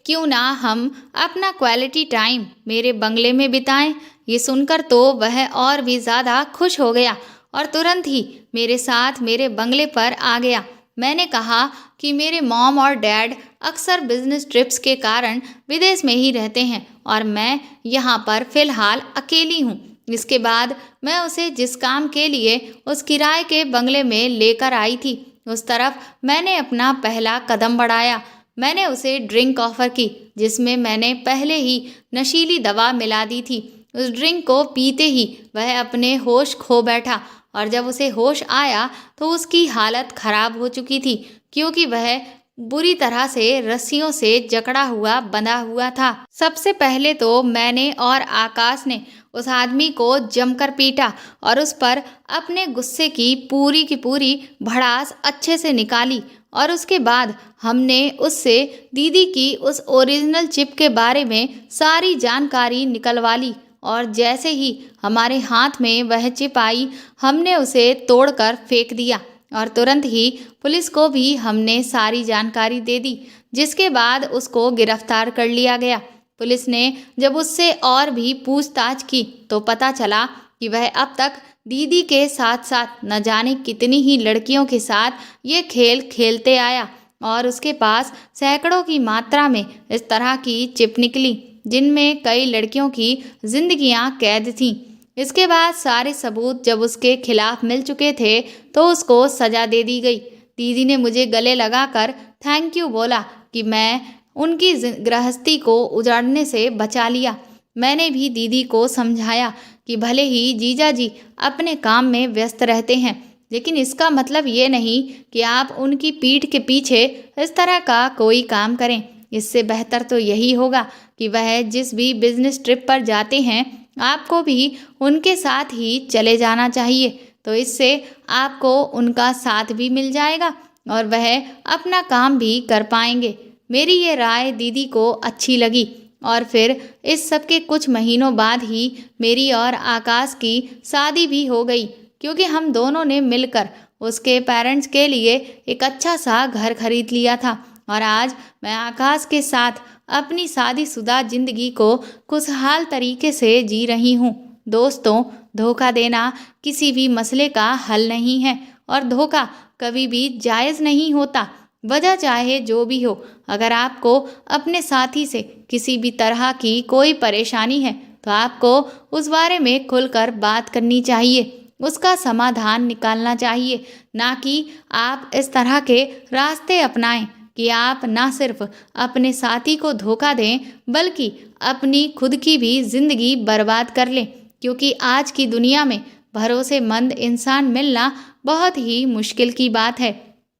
क्यों ना हम अपना क्वालिटी टाइम मेरे बंगले में बिताएं। ये सुनकर तो वह और भी ज़्यादा खुश हो गया और तुरंत ही मेरे साथ मेरे बंगले पर आ गया। मैंने कहा कि मेरे मॉम और डैड अक्सर बिजनेस ट्रिप्स के कारण विदेश में ही रहते हैं और मैं यहाँ पर फ़िलहाल अकेली हूँ। इसके बाद मैं उसे जिस काम के लिए उस किराए के बंगले में लेकर आई थी उस तरफ मैंने अपना पहला कदम बढ़ाया। मैंने उसे ड्रिंक ऑफ़र की जिसमें मैंने पहले ही नशीली दवा मिला दी थी। उस ड्रिंक को पीते ही वह अपने होश खो बैठा और जब उसे होश आया तो उसकी हालत खराब हो चुकी थी क्योंकि वह बुरी तरह से रस्सियों से जकड़ा हुआ बंधा हुआ था। सबसे पहले तो मैंने और आकाश ने उस आदमी को जमकर पीटा और उस पर अपने गुस्से की पूरी भड़ास अच्छे से निकाली, और उसके बाद हमने उससे दीदी की उस ओरिजिनल चिप के बारे में सारी जानकारी निकलवा ली, और जैसे ही हमारे हाथ में वह चिप आई हमने उसे तोड़कर फेंक दिया और तुरंत ही पुलिस को भी हमने सारी जानकारी दे दी, जिसके बाद उसको गिरफ्तार कर लिया गया। पुलिस ने जब उससे और भी पूछताछ की तो पता चला कि वह अब तक दीदी के साथ साथ न जाने कितनी ही लड़कियों के साथ ये खेल खेलते आया और उसके पास सैकड़ों की मात्रा में इस तरह की चिप निकली जिनमें कई लड़कियों की जिंदगियां कैद थीं। इसके बाद सारे सबूत जब उसके खिलाफ मिल चुके थे तो उसको सजा दे दी गई। दीदी ने मुझे गले लगाकर थैंक यू बोला कि मैं उनकी गृहस्थी को उजाड़ने से बचा लिया। मैंने भी दीदी को समझाया कि भले ही जीजा जी अपने काम में व्यस्त रहते हैं, लेकिन इसका मतलब ये नहीं कि आप उनकी पीठ के पीछे इस तरह का कोई काम करें। इससे बेहतर तो यही होगा कि वह जिस भी बिजनेस ट्रिप पर जाते हैं आपको भी उनके साथ ही चले जाना चाहिए, तो इससे आपको उनका साथ भी मिल जाएगा और वह अपना काम भी कर पाएंगे। मेरी ये राय दीदी को अच्छी लगी और फिर इस सब के कुछ महीनों बाद ही मेरी और आकाश की शादी भी हो गई क्योंकि हम दोनों ने मिलकर उसके पेरेंट्स के लिए एक अच्छा सा घर खरीद लिया था और आज मैं आकाश के साथ अपनी शादीशुदा जिंदगी को खुशहाल तरीके से जी रही हूँ। दोस्तों, धोखा देना किसी भी मसले का हल नहीं है और धोखा कभी भी जायज़ नहीं होता। वजह चाहे जो भी हो, अगर आपको अपने साथी से किसी भी तरह की कोई परेशानी है तो आपको उस बारे में खुलकर बात करनी चाहिए, उसका समाधान निकालना चाहिए, ना कि आप इस तरह के रास्ते अपनाएं कि आप ना सिर्फ अपने साथी को धोखा दें बल्कि अपनी खुद की भी ज़िंदगी बर्बाद कर लें, क्योंकि आज की दुनिया में भरोसेमंद इंसान मिलना बहुत ही मुश्किल की बात है।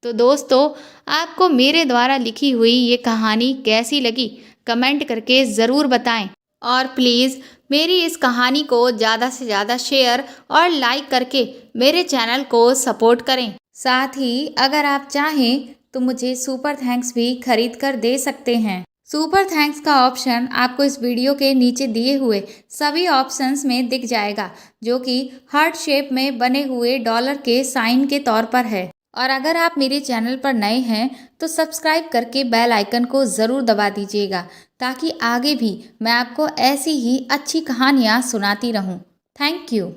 तो दोस्तों, आपको मेरे द्वारा लिखी हुई ये कहानी कैसी लगी कमेंट करके ज़रूर बताएं और प्लीज़ मेरी इस कहानी को ज़्यादा से ज़्यादा शेयर और लाइक करके मेरे चैनल को सपोर्ट करें। साथ ही अगर आप चाहें तो मुझे सुपर थैंक्स भी खरीद कर दे सकते हैं। सुपर थैंक्स का ऑप्शन आपको इस वीडियो के नीचे दिए हुए सभी ऑप्शंस में दिख जाएगा, जो कि हार्ट शेप में बने हुए डॉलर के साइन के तौर पर है। और अगर आप मेरे चैनल पर नए हैं तो सब्सक्राइब करके बेल आइकन को ज़रूर दबा दीजिएगा, ताकि आगे भी मैं आपको ऐसी ही अच्छी कहानियाँ सुनाती रहूँ। Thank you.